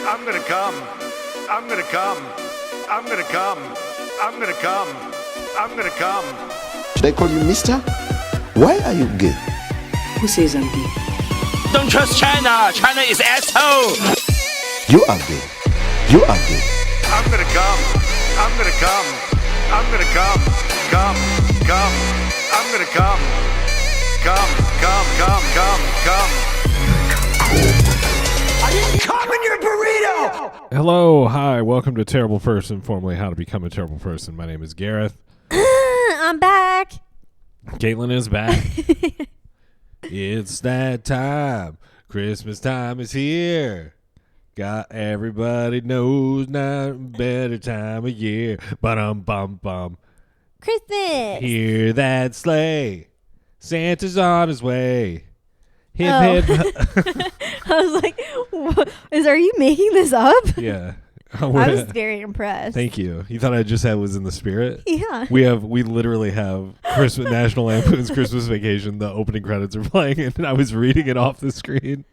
I'm gonna come. I'm gonna come. I'm gonna come. I'm gonna come. I'm gonna come. Should I call you mister? Why are you gay? Who says I'm gay? Don't trust China. China is asshole. You are gay. You are gay. I'm gonna come. I'm gonna come. I'm gonna come. Come. Come. I'm gonna come. Come. Come. Come. Come. Come. I didn't come in your burrito. Hello, hi, welcome to Terrible Person, formerly How to Become a Terrible Person. My name is Gareth. I'm back. Caitlin is back. It's that time. Christmas time is here. Got everybody knows not a better time of year. Bum. Christmas. Hear that sleigh. Santa's on his way. Hip hip. I was like, are you making this up? Yeah. I was very impressed. Thank you. You thought I just was in the spirit? Yeah. We literally have Christmas National Lampoon's Christmas Vacation. The opening credits are playing, and I was reading it off the screen.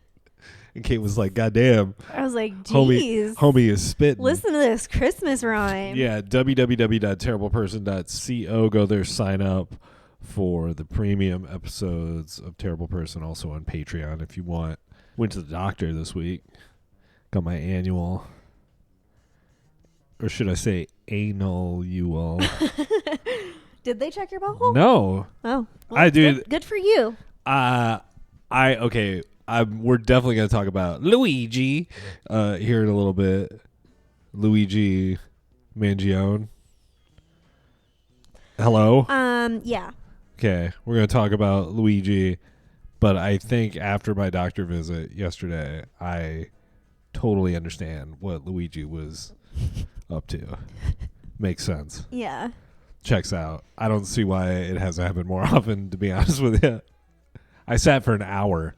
And Kate was like, "God damn!" I was like, "Geez, homie is spitting." Listen to this Christmas rhyme. Yeah, www.terribleperson.co. Go there, sign up for the premium episodes of Terrible Person, also on Patreon if you want. Went to the doctor this week. Got my annual, or should I say annual? Did they check your butthole? No. Oh, well, I do. Good for you. We're definitely going to talk about Luigi here in a little bit. Luigi Mangione. Hello? Yeah. Okay, we're going to talk about Luigi, but I think after my doctor visit yesterday, I totally understand what Luigi was up to. Makes sense. Yeah. Checks out. I don't see why it hasn't happened more often, to be honest with you. I sat for an hour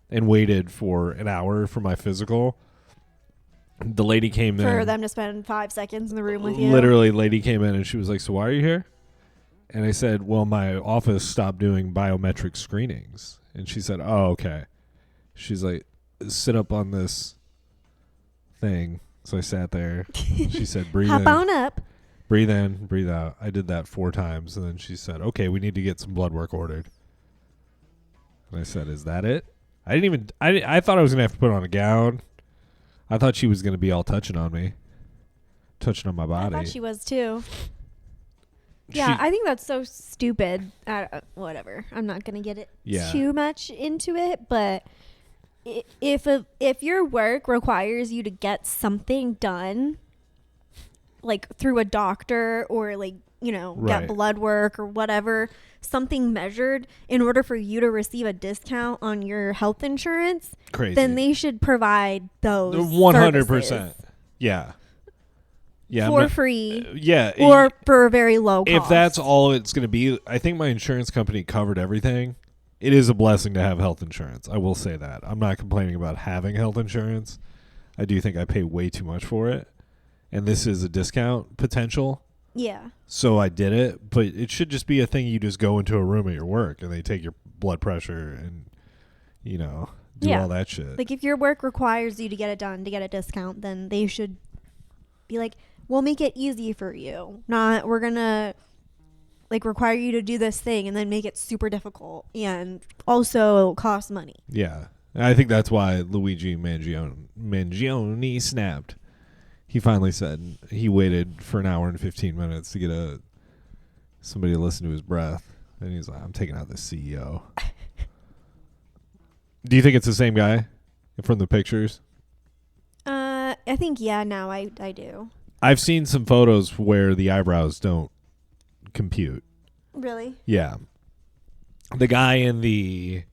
and waited for an hour for my physical. The lady came in. For them to spend 5 seconds in the room with you. Literally, lady came in and she was like, "So why are you here?" And I said, "Well, my office stopped doing biometric screenings." And she said, "Oh, okay." She's like, "Sit up on this thing." So I sat there. She said, "Breathe in. Hop on up. Breathe in, breathe out." I did that 4 times. And then she said, "Okay, we need to get some blood work ordered." And I said, "Is that it?" I thought I was going to have to put on a gown. I thought she was going to be all touching on me. Touching on my body. I thought she was too. Yeah, I think that's so stupid. Whatever. I'm not going to get it too much into it, but if your work requires you to get something done, like through a doctor or like, get blood work or whatever, something measured in order for you to receive a discount on your health insurance, then they should provide those 100%. Services. Yeah. Yeah. For free. Or for a very low cost. If that's all it's going to be, I think my insurance company covered everything. It is a blessing to have health insurance. I will say that. I'm not complaining about having health insurance. I do think I pay way too much for it. And this is a discount potential. Yeah. So I did it, but it should just be a thing you just go into a room at your work and they take your blood pressure and, do all that shit. Like if your work requires you to get it done to get a discount, then they should be like, we'll make it easy for you. Not we're going to require you to do this thing and then make it super difficult and also cost money. Yeah. I think that's why Luigi Mangione snapped. He finally said he waited for an hour and 15 minutes to get somebody to listen to his breath. And he's like, "I'm taking out the CEO." Do you think it's the same guy from the pictures? I think, now I do. I've seen some photos where the eyebrows don't compute. Really? Yeah. The guy in the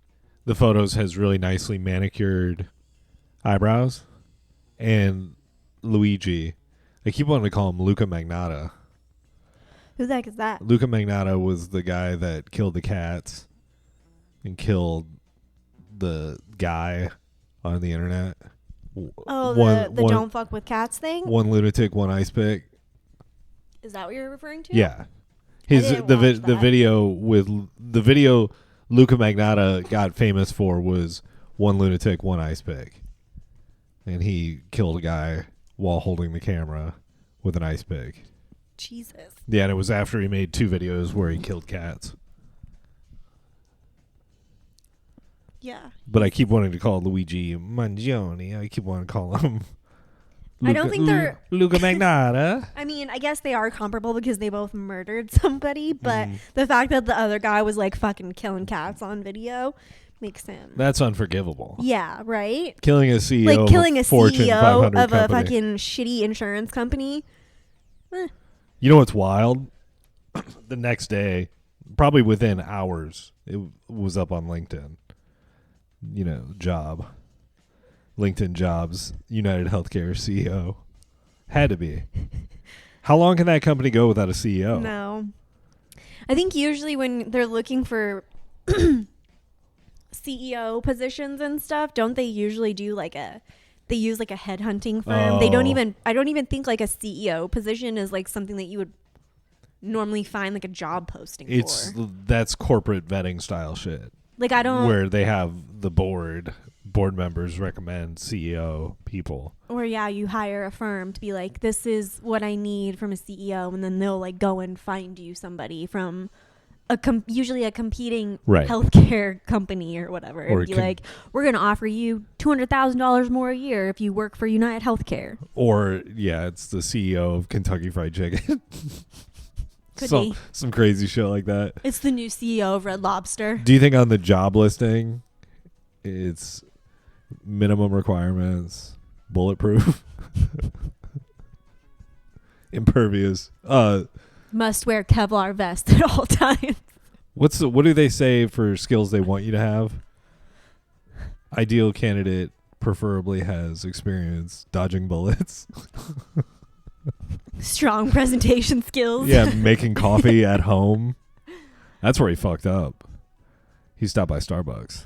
photos has really nicely manicured eyebrows. And Luigi, I keep wanting to call him Luca Magnotta. Who the heck is that? Luca Magnotta was the guy that killed the cats and killed the guy on the internet. Oh, the don't fuck with cats thing? One lunatic, one ice pick. Is that what you're referring to? Yeah. The video Luca Magnotta got famous for was one lunatic, one ice pick. and he killed a guy while holding the camera with an ice pick. Jesus. Yeah, and it was after he made 2 videos where he killed cats. Yeah. But I keep wanting to call Luigi Mangione. I keep wanting to call him I don't think they're Luca Magnata. I mean, I guess they are comparable because they both murdered somebody, but the fact that the other guy was like fucking killing cats on video makes him. That's unforgivable. Yeah, right? Killing a CEO like killing a Fortune CEO 500 of a company. fucking shitty insurance company. You know what's wild? The next day, probably within hours, it was up on LinkedIn. You know, job. LinkedIn jobs, United Healthcare CEO. Had to be. How long can that company go without a CEO? No. I think usually when they're looking for CEO positions and stuff, don't they usually do they use like a headhunting firm? They don't even, I don't even think like a CEO position is like something that you would normally find like a job posting for. That's corporate vetting style shit. Like I don't. Where they have the board members recommend CEO people. Or yeah, you hire a firm to be like, this is what I need from a CEO, and then they'll like go and find you somebody from usually a competing healthcare company or whatever. Or be like, we're gonna offer you $200,000 more a year if you work for United Healthcare. Or yeah, it's the CEO of Kentucky Fried Chicken. Could some crazy shit like that. It's the new CEO of Red Lobster. Do you think on the job listing it's minimum requirements, bulletproof, impervious, must wear Kevlar vest at all times? What do they say for skills they want you to have? Ideal candidate preferably has experience dodging bullets. Strong presentation skills. Yeah, making coffee at home. That's where he fucked up. He stopped by Starbucks.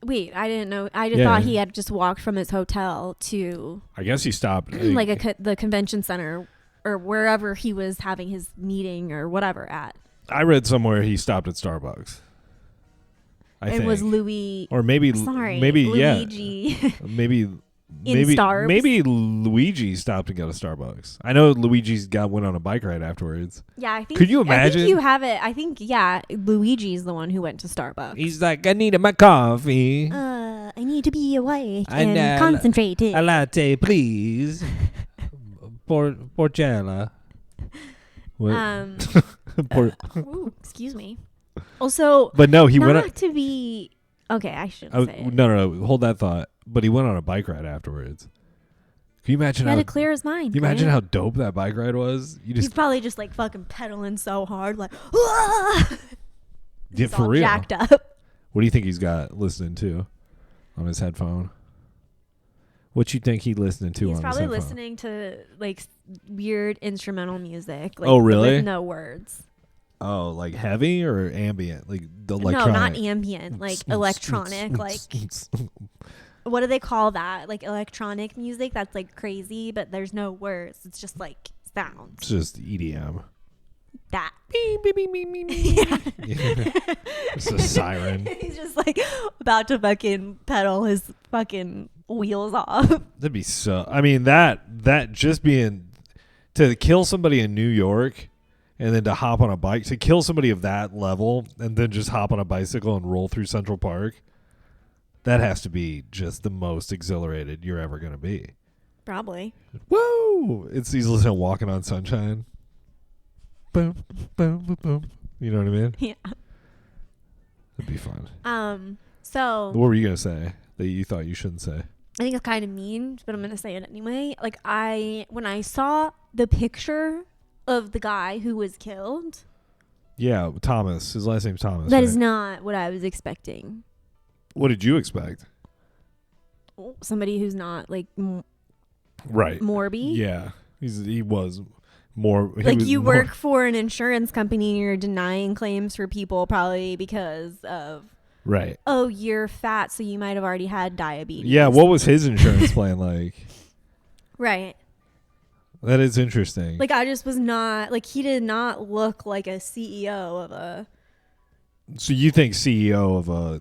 Wait, I didn't know. I just thought he had just walked from his hotel to. I guess he stopped. The convention center or wherever he was having his meeting or whatever at. I read somewhere he stopped at Starbucks. I think. Was Louis. Or maybe. Sorry. Maybe, Luigi. Yeah. Maybe. Starbs? Maybe Luigi stopped to go to Starbucks. I know Luigi's went on a bike ride afterwards. Yeah, I think. Could you imagine? I think you have it. I think Luigi's the one who went to Starbucks. He's like, I need my coffee. I need to be awake and concentrated. A latte, please. Porcella. Excuse me. Also, but no, he went not to be. Okay, I shouldn't say it. No. Hold that thought. But he went on a bike ride afterwards. Can you imagine he had to clear his mind? Can you imagine how dope that bike ride was? He's probably just like fucking pedaling so hard, like. Yeah, for real. Jacked up. What do you think he's got listening to on his headphone? What you think he's listening to? He's on probably his headphone? listening to like weird instrumental music. Like, oh, really? With no words. Oh, like heavy or ambient? Like the electronic? No, not ambient. Like electronic. Like what do they call that? Like electronic music that's like crazy, but there's no words. It's just like sounds. It's just EDM. That. Beep, beep, beep, beep, beep, beep. Yeah. It's a siren. He's just like about to fucking pedal his fucking wheels off. That'd be so. I mean, that just being to kill somebody in New York. And then to hop on a bike, to kill somebody of that level, and then just hop on a bicycle and roll through Central Park, that has to be just the most exhilarated you're ever going to be. Probably. Whoa! He's listening to Walking on Sunshine. Boom, boom, boom, boom. You know what I mean? Yeah. That'd be fun. So. What were you going to say that you thought you shouldn't say? I think it's kind of mean, but I'm going to say it anyway. Like, when I saw the picture of the guy who was killed. Yeah, Thomas. His last name's Thomas. That is not what I was expecting. What did you expect? Somebody who's not like Morby. Yeah, he was more like you work for an insurance company and you're denying claims for people probably because of oh, you're fat, so you might have already had diabetes. Yeah, what was his insurance plan like? Right. That is interesting. Like, I just was not, like, he did not look like a CEO of a... So you think CEO of a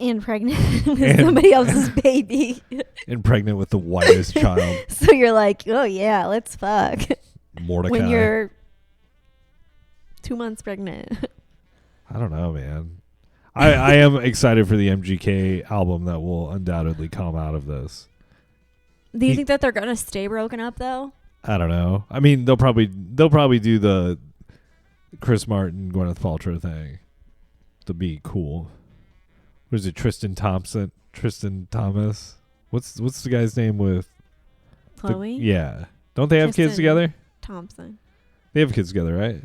And pregnant with somebody else's baby. And pregnant with the whitest child. So you're like, oh yeah, let's fuck. Mordecai. When you're 2 months pregnant. I don't know, man. I am excited for the MGK album that will undoubtedly come out of this. Do you think that they're gonna stay broken up though? I don't know. I mean, they'll probably do the Chris Martin, Gwyneth Paltrow thing to be cool. What is it? Tristan Thomas. What's the guy's name with Chloe? Yeah. Don't they have kids together? Thompson. They have kids together, right?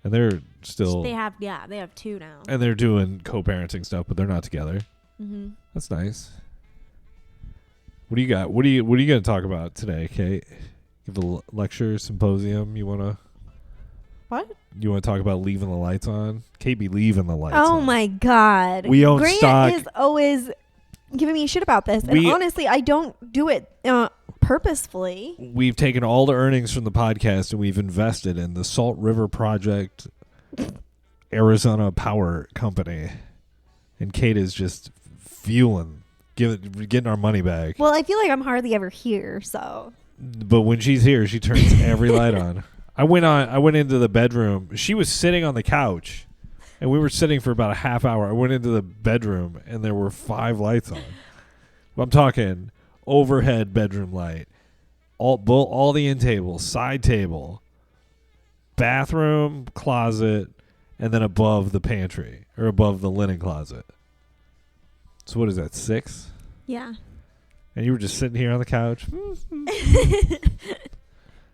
And they're still. They have 2 now. And they're doing co-parenting stuff, but they're not together. Mm-hmm. That's nice. What do you got? What are you going to talk about today, Kate? Give a lecture, symposium. You want to? What? You want to talk about leaving the lights on? Kate be leaving the lights on. Oh my God. We own Grant stock. is always giving me shit about this. And honestly, I don't do it purposefully. We've taken all the earnings from the podcast and we've invested in the Salt River Project Arizona Power Company. And Kate is just fueling, getting our money back. Well, I feel like I'm hardly ever here, so. But when she's here, she turns every light on. I went into the bedroom. She was sitting on the couch, and we were sitting for about a half hour. I went into the bedroom, and there were 5 lights on. I'm talking overhead bedroom light, all the end tables, side table, bathroom, closet, and then above the pantry or above the linen closet. So what is that, 6? Yeah. And you were just sitting here on the couch.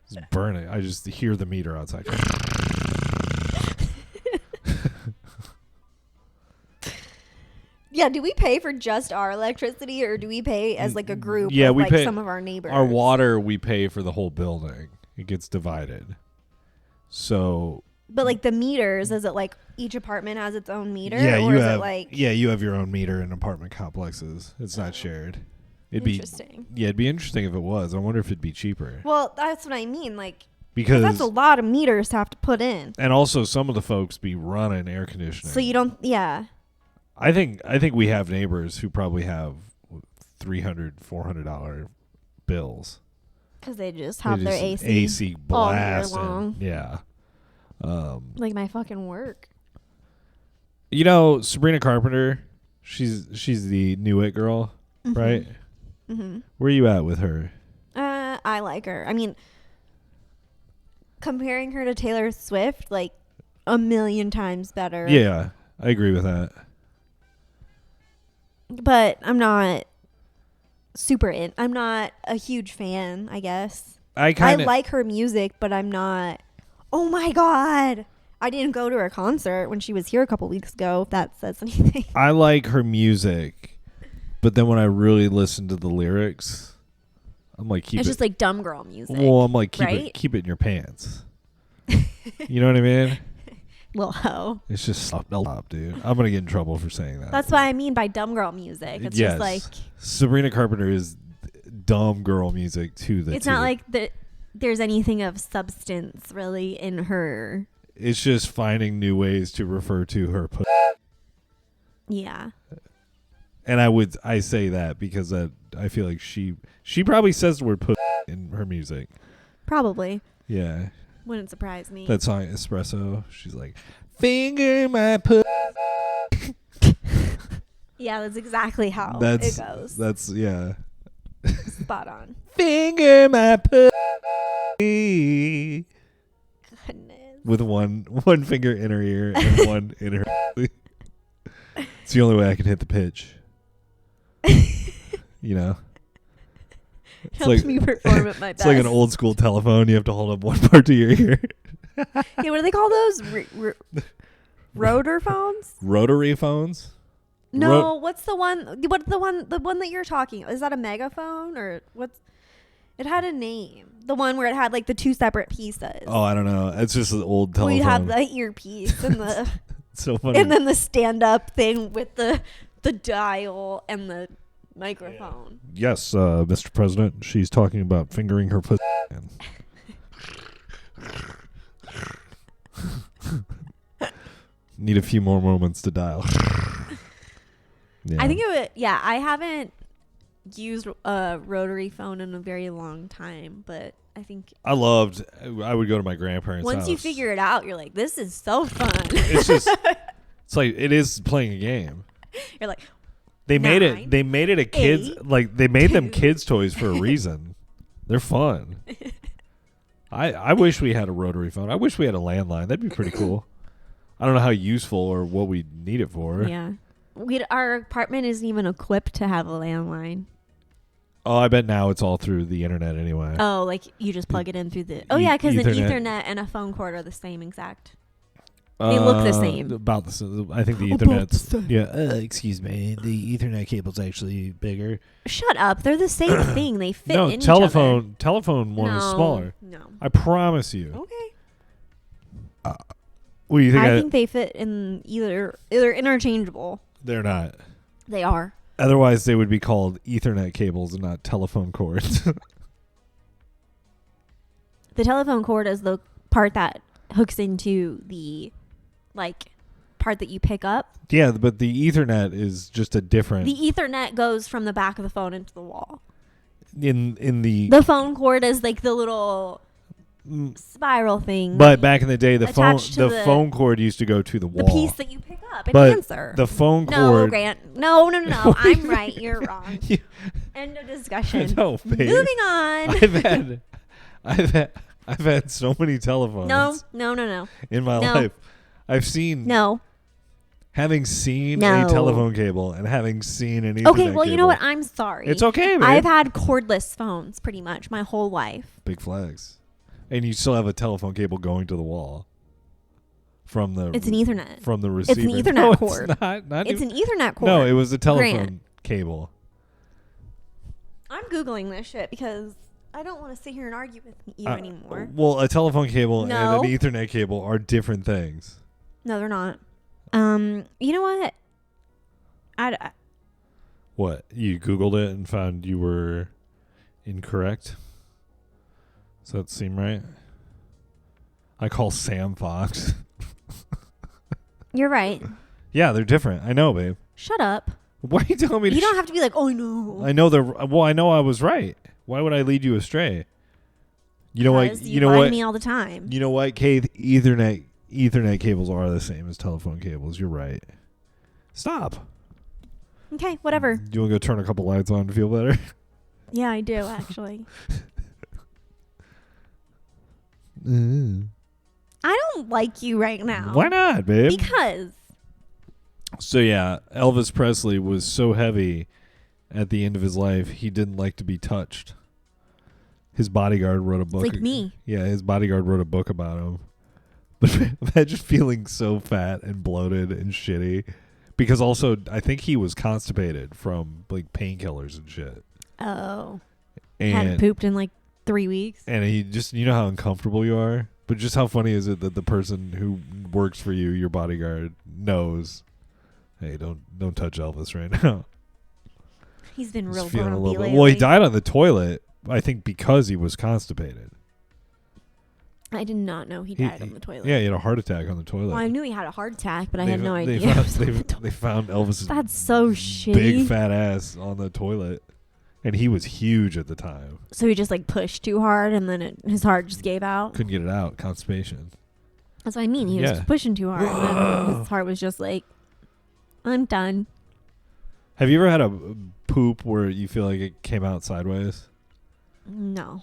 It's burning. I just hear the meter outside. Yeah, do we pay for just our electricity, or do we pay as like a group? Yeah, with, we like, pay some of our neighbors. Our water, we pay for the whole building. It gets divided. So. But like the meters, is it like each apartment has its own meter? Yeah, or you is have. It like You have your own meter in apartment complexes. It's not shared. It'd interesting. It'd be interesting if it was. I wonder if it'd be cheaper. Well, that's what I mean. Like, because that's a lot of meters to have to put in. And also, some of the folks be running air conditioning. So you don't. Yeah. I think we have neighbors who probably have $300, $400 bills because they just have their AC blasting. All year long. Yeah. Like my fucking work. You know, Sabrina Carpenter, she's the new it girl, right? Mm-hmm. Where are you at with her? I like her. I mean, comparing her to Taylor Swift, like a million times better. Yeah, I agree with that. But I'm not I'm not a huge fan, I guess. I like her music, but I'm not. Oh my God. I didn't go to her concert when she was here a couple weeks ago, if that says anything. I like her music, but then when I really listen to the lyrics, I'm like, it's just like dumb girl music. Well, I'm like, keep it in your pants. You know what I mean? Little hoe. It's just stop, dude. I'm gonna get in trouble for saying that. That's what I mean by dumb girl music. It's just like Sabrina Carpenter is dumb girl music too. It's not like there's anything of substance really in her. It's just finding new ways to refer to her. Yeah. And I say that because I feel like she probably says the word "put" in her music. Probably. Yeah. Wouldn't surprise me. That song Espresso. She's like, finger my put. Yeah, that's exactly how it goes. That's yeah. Spot on. Finger my put. Goodness. With one finger in her ear and one in her. It's the only way I can hit the pitch. You know. It's helps me perform at my best. It's like an old school telephone. You have to hold up one part to your ear. Yeah, what do they call those? Rotor phones? Rotary phones? No, what's the one? The one that you're talking? Is that a megaphone or what's? It had a name. The one where it had like the 2 separate pieces. Oh, I don't know. It's just an old telephone. We have the earpiece and the so funny. And then the stand-up thing with the dial and the microphone. Yes, Mr. President. She's talking about fingering her pussy. Need a few more moments to dial. Yeah. I think it would. Yeah, I haven't used a rotary phone in a very long time, but I think I would go to my grandparents' once house. you figure it out, you're like, this is so fun. It's just, it's like, it is playing a game. You're like, They made 9, it a kids, like, they made them 2. kids' toys for a reason. They're fun. I wish we had a rotary phone. I wish we had a landline. That'd be pretty cool. I don't know how useful or what we need it for. yeah. Our apartment isn't even equipped to have a landline. Oh, I bet now it's all through the internet anyway. Oh, like you just plug it in through the... Oh, yeah, because an Ethernet. Ethernet and a phone cord are the same exact. They look the same. About the same. I think the About Ethernet's... the same. Yeah, excuse me. The Ethernet cable's actually bigger. Shut up. They're the same thing. They fit No, in each other. telephone one is smaller. No. I promise you. Okay. What do you think? I think they fit in either interchangeable. They're not. They are. Otherwise, they would be called Ethernet cables and not telephone cords. The telephone cord is the part that hooks into the, like, part that you pick up. Yeah, but the Ethernet is just a different. The Ethernet goes from the back of the phone into the wall. In the phone cord is like the little spiral thing. But back in the day, the attached to the phone cord used to go to the wall. The piece that you pick up and but answer. The phone No, cord. Grant. No. I'm right. You're wrong. End of discussion. No, babe. Moving on. I've had so many telephones. No. In my No. life, I've seen. No. Having seen No. a telephone cable and having seen an Ethernet Okay, well, you know cable. what? I'm sorry. It's okay, babe. I've had cordless phones pretty much my whole life. Big flags. And you still have a telephone cable going to the wall. It's an Ethernet. From the receiver. It's an Ethernet No, cord. It's not It's even, an Ethernet cord. No, it was a telephone Grant. cable. I'm Googling this shit because I don't want to sit here and argue with you anymore. Well, a telephone cable No. and an Ethernet cable are different things. No, they're not. You know what? What? You Googled it and found you were incorrect? Does that seem right? I call Sam Fox. You're right. Yeah, they're different. I know, babe. Shut up. Why are you telling me to You don't have to be like, oh, no. I know I know I was right. Why would I lead you astray? You know what? Because You know lie to what? me all the time. You know what, Kate? Ethernet cables are the same as telephone cables. You're right. Stop. Okay, whatever. Do you want to go turn a couple lights on to feel better? Yeah, I do, actually. I don't like you right now. Why not, babe? Because. So yeah, Elvis Presley was so heavy at the end of his life, he didn't like to be touched. His bodyguard wrote a book. It's like me. Yeah, his bodyguard wrote a book about him. But imagine feeling so fat and bloated and shitty. Because also, I think he was constipated from like painkillers and shit. Oh. And Hadn't pooped in like 3 weeks. And he just, you know how uncomfortable you are? But just how funny is it that the person who works for you, your bodyguard, knows, hey, don't touch Elvis right now. He's been He's real feeling a grumpy little bit. lately. Well, he died on the toilet, I think because he was constipated. I did not know he died on the toilet. Yeah, he had a heart attack on the toilet. Well, I knew he had a heart attack, but I They had no fo- idea. They found, they found Elvis's That's so shitty. big fat ass on the toilet. And he was huge at the time. So he just like pushed too hard and then his heart just gave out. Couldn't get it out. Constipation. That's what I mean. He was pushing too hard. And then his heart was just like, I'm done. Have you ever had a poop where you feel like it came out sideways? No.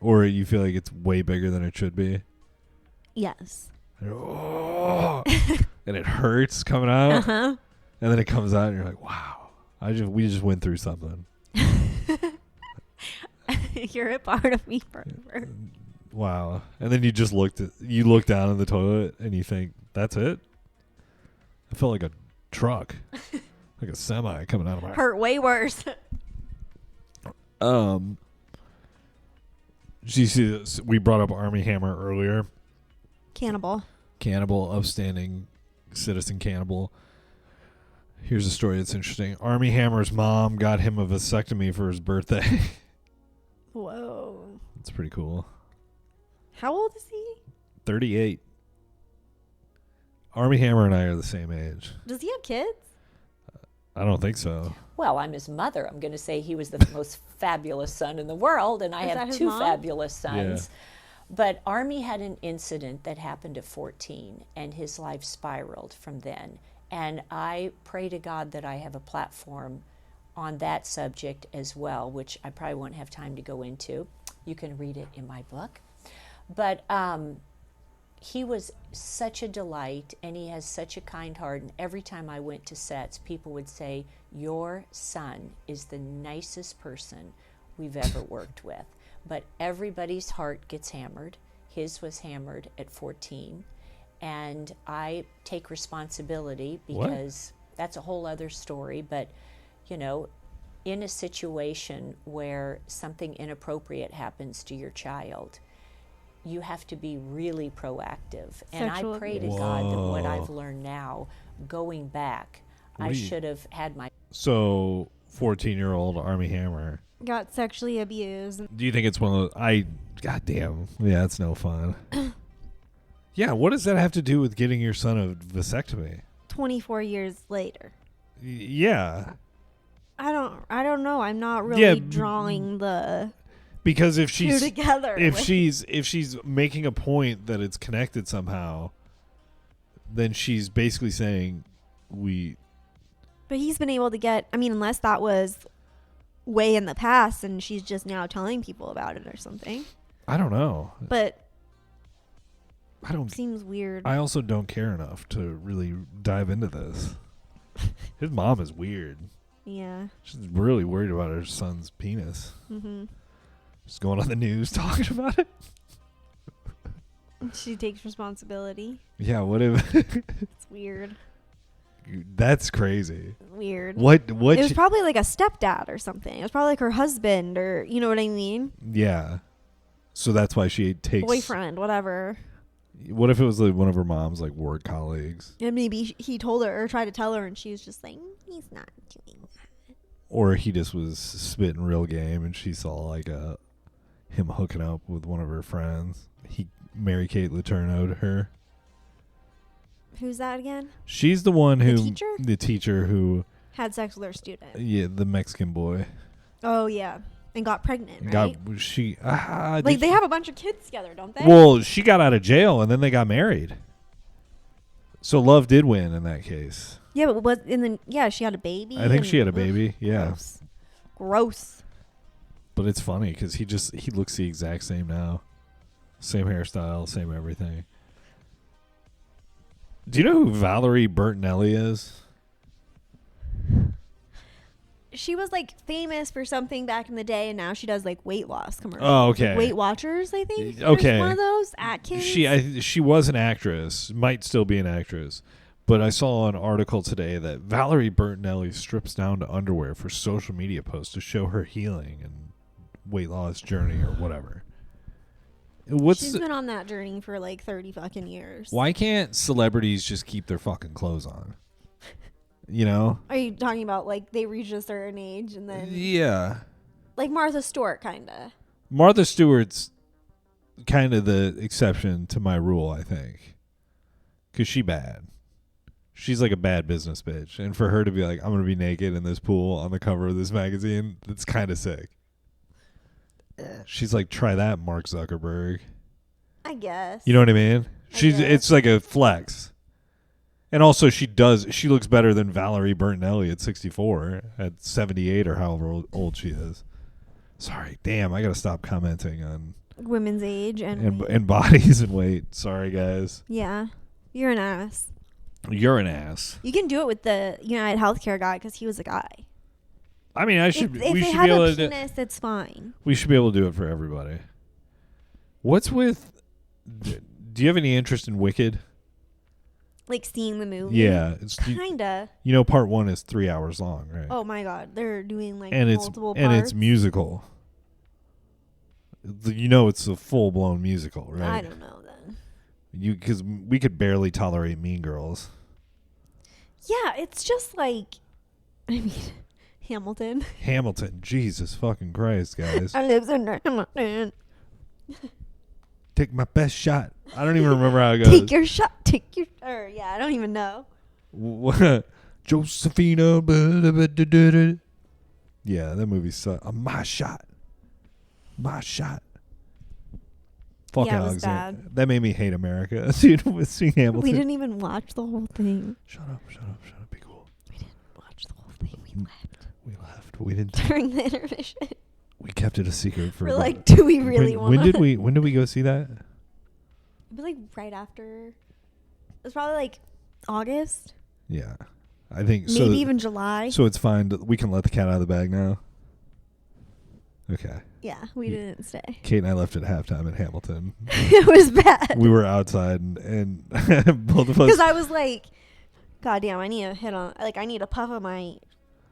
Or you feel like it's way bigger than it should be? Yes. And it hurts coming out. Uh-huh. And then it comes out and you're like, wow. We just went through something. You're a part of me forever. Wow. And then you look down in the toilet and you think, that's it? I felt like a truck. Like a semi coming out of my Hurt way worse. You see this? We brought up Army Hammer earlier. Cannibal, upstanding citizen cannibal. Here's a story that's interesting. Army Hammer's mom got him a vasectomy for his birthday. Whoa. That's pretty cool. How old is he? 38. Army Hammer and I are the same age. Does he have kids? I don't think so. Well, I'm his mother. I'm going to say he was the most fabulous son in the world, and I have two fabulous sons. Yeah. But Army had an incident that happened at 14, and his life spiraled from then. And I pray to God that I have a platform on that subject as well, which I probably won't have time to go into. You can read it in my book. But he was such a delight, and he has such a kind heart. And every time I went to sets, people would say, your son is the nicest person we've ever worked with. But everybody's heart gets hammered. His was hammered at 14. And I take responsibility because that's a whole other story. But, you know, in a situation where something inappropriate happens to your child, you have to be really proactive. And I pray to God that what I've learned now, going back, I should have had my... So, 14-year-old Army Hammer got sexually abused. Do you think it's one of those... Goddamn. Yeah, it's no fun. Yeah, what does that have to do with getting your son a vasectomy? 24 years later. Yeah. I don't know. I'm not really drawing the... Because if she's together, if she's making a point that it's connected somehow, then she's basically saying But he's been able to get, I mean, unless that was way in the past and she's just now telling people about it or something. I don't know. But seems weird. I also don't care enough to really dive into this. His mom is weird. Yeah. She's really worried about her son's penis. Mm-hmm. Just going on the news talking about it. She takes responsibility. Yeah, what if... It's weird. That's crazy. Weird. What? It was probably like a stepdad or something. It was probably like her husband or, you know what I mean? Yeah. So that's why she takes... boyfriend, whatever. What if it was like one of her mom's like work colleagues? And maybe he told her or tried to tell her and she was just like, he's not doing that. Or he just was spitting real game and she saw like him hooking up with one of her friends. Mary-Kate Letourneau'd her. Who's that again? She's the one who... The teacher who... had sex with her student. Yeah, the Mexican boy. Oh, yeah. And got pregnant, right? They have a bunch of kids together, don't they? Well, she got out of jail and then they got married. So love did win in that case. Yeah, but she had a baby. I think she had a baby. Yeah. Gross. But it's funny because he looks the exact same now. Same hairstyle, same everything. Do you know who Valerie Bertinelli is? She was like famous for something back in the day, and now she does like weight loss commercials. Oh, okay. Weight Watchers, I think. Okay. There's one of those. Atkins. She was an actress, might still be an actress, but I saw an article today that Valerie Bertinelli strips down to underwear for social media posts to show her healing and weight loss journey or whatever. She's been on that journey for like 30 fucking years. Why can't celebrities just keep their fucking clothes on? You know? Are you talking about like they reach a certain age and then... Yeah. Like Martha Stewart, kind of. Martha Stewart's kind of the exception to my rule, I think. Because she bad. She's like a bad business bitch. And for her to be like, I'm going to be naked in this pool on the cover of this magazine, that's kind of sick. She's like, try that, Mark Zuckerberg. I guess. You know what I mean? It's like a flex. And also she looks better than Valerie Bertinelli at 64, at 78 or however old she is. Sorry, damn, I got to stop commenting on women's age and bodies and weight. Sorry, guys. Yeah. You're an ass. You're an ass. You can do it with the United Healthcare guy because he was a guy. I mean, if they have a penis, it's fine. We should be able to do it for everybody. What's with... Do you have any interest in Wicked? Like seeing the movie? Yeah. Kinda. You know, part 1 is 3 hours long, right? Oh my God. They're doing like And multiple parts. it's musical. You know it's a full-blown musical, right? I don't know then. Because we could barely tolerate Mean Girls. Yeah, it's just like... I mean... Hamilton. Jesus fucking Christ, guys. I live in Hamilton. Take my best shot. I don't even remember how it goes. Take your shot. I don't even know. Josephina. Yeah, that movie sucked. My shot. Fuck Yeah, it was Alexander. bad. That made me hate America. Seeing Hamilton. We didn't even watch the whole thing. Shut up. Be cool. We didn't watch the whole thing. We left We didn't. during the intermission. We kept it a secret for. We're like, do we really want? When did we go see that? It'd be like right after. It was probably like August. Yeah, I think maybe so. Even July. So it's fine. We can let the cat out of the bag now. Okay. Yeah, we didn't stay. Kate and I left at halftime in Hamilton. It was bad. We were outside and both of us. Because I was like, God damn, I need to I need a puff of my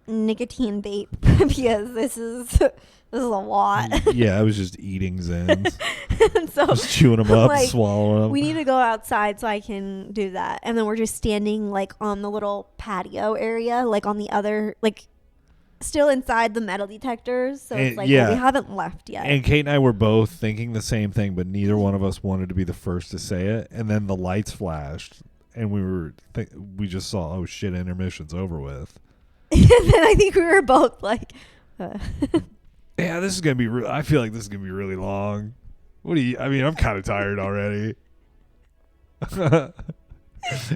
nicotine vape because this is a lot. Yeah, I was just eating Zens. And so just chewing them up, like, swallowing them. We need to go outside so I can do that. And then we're just standing like on the little patio area, like on the other, like still inside the metal detectors. So it's like, well, we haven't left yet. And Kate and I were both thinking the same thing, but neither one of us wanted to be the first to say it. And then the lights flashed and we just saw, oh shit, intermission's over with. And then I think we were both like, yeah, this is going to be I feel like this is going to be really long. I'm kind of tired already. And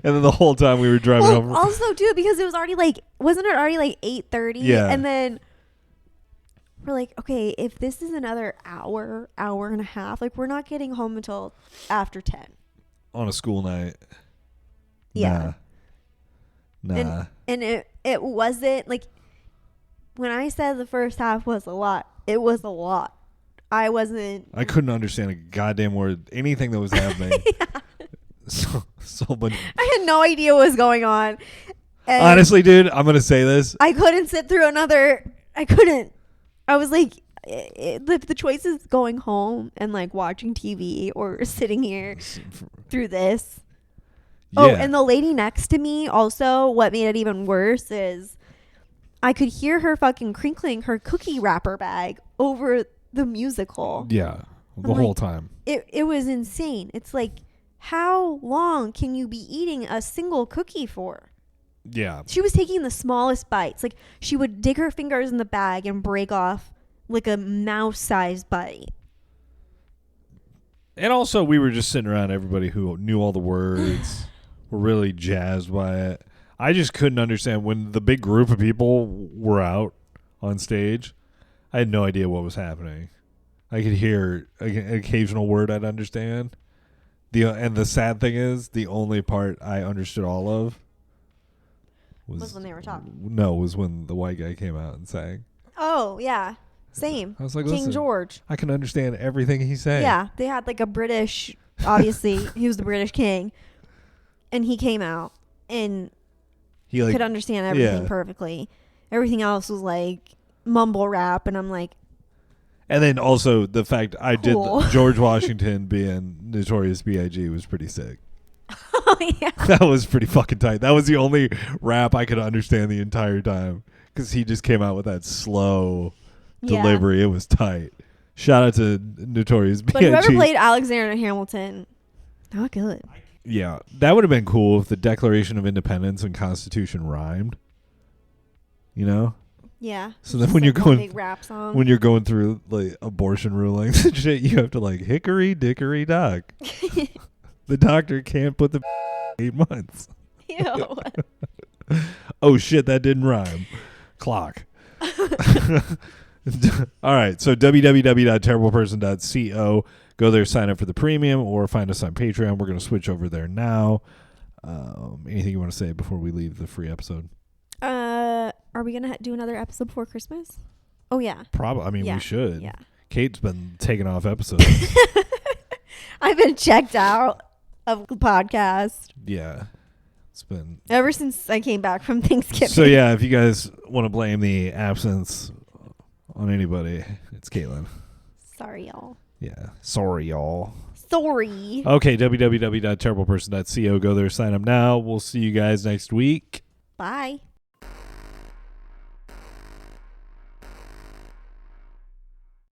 then the whole time we were driving over. Also, too, because it was already wasn't it already like 8:30? Yeah. And then we're like, okay, if this is another hour and a half, like we're not getting home until after 10. On a school night. Yeah. Nah. And it wasn't like when I said the first half was a lot, it was a lot. I couldn't understand a goddamn word, anything that was happening. Yeah. So much. I had no idea what was going on. And honestly, dude, I'm going to say this. I couldn't sit through I couldn't. I was like, the choice is going home and like watching TV or sitting here through this. Yeah. Oh, and the lady next to me also, what made it even worse is I could hear her fucking crinkling her cookie wrapper bag over the musical. Yeah, the whole time. It was insane. It's like, how long can you be eating a single cookie for? Yeah. She was taking the smallest bites. Like, she would dig her fingers in the bag and break off like a mouse-sized bite. And also, we were just sitting around everybody who knew all the words, were really jazzed by it. I just couldn't understand when the big group of people were out on stage. I had no idea what was happening. I could hear an occasional word I'd understand. And the sad thing is, the only part I understood all of was when they were talking. No, was when the white guy came out and sang. Oh, yeah. Same. I was like, King George. I can understand everything he's saying. Yeah, they had like a British, obviously, he was the British king. And he came out and he could understand everything perfectly. Everything else was like mumble rap, and I'm like, and then also the fact I cool. did George Washington being Notorious B.I.G. was pretty sick. Oh, yeah. That was pretty fucking tight. That was the only rap I could understand the entire time because he just came out with that slow delivery. It was tight. Shout out to Notorious B.I.G. But whoever played Alexander Hamilton, not good. Yeah, that would have been cool if the Declaration of Independence and Constitution rhymed. You know? Yeah. So then when you're going big rap song. when you're going through like abortion rulings and shit, you have to like hickory dickory dock. The doctor can't put the 8 months. Ew. Oh shit, that didn't rhyme. Clock. All right, so www.terribleperson.co. Go there, sign up for the premium, or find us on Patreon. We're going to switch over there now. Anything you want to say before we leave the free episode? Are we going to do another episode before Christmas? Oh, yeah. Probably. I mean, we should. Yeah. Kate's been taking off episodes. I've been checked out of the podcast. Yeah. It's been... ever since I came back from Thanksgiving. So, yeah, if you guys want to blame the absence on anybody, it's Caitlin. Sorry, y'all. Yeah. Sorry, y'all. Sorry. Okay, www.terribleperson.co. Go there, sign up now. We'll see you guys next week. Bye.